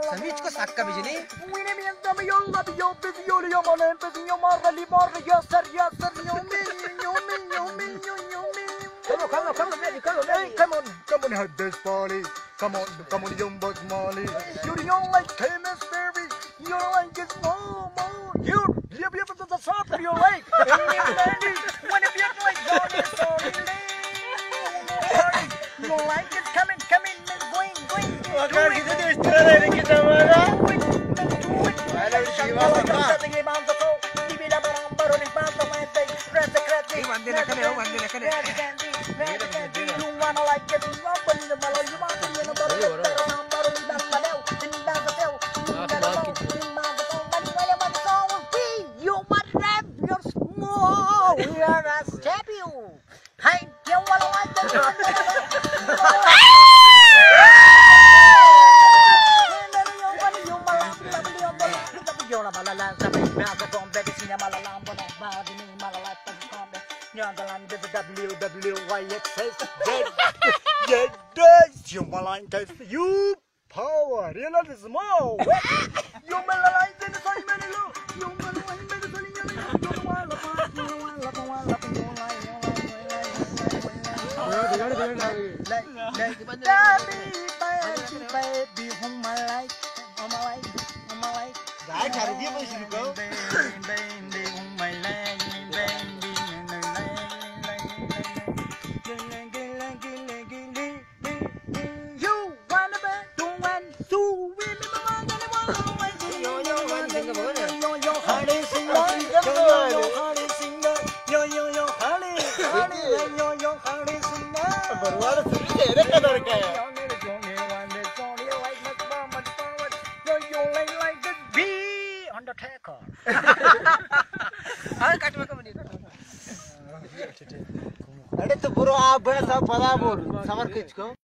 Samich ko sakka bijini. Come on, have this party. Come on, young Molly. You don't like chemistry. You don't like it more. You live to the top of your lake. When if you like sorry. You like it, come in, going. Agar kita tu istirahat hari kita mana? Ada jiwa apa? You power, realism, more. You melodize in the sun, you baby, whom I like, Baby, whom I like, you wanna be doing so Undertaker. अरे तो बुरो आप बड़ा सा पता बोल summer किसको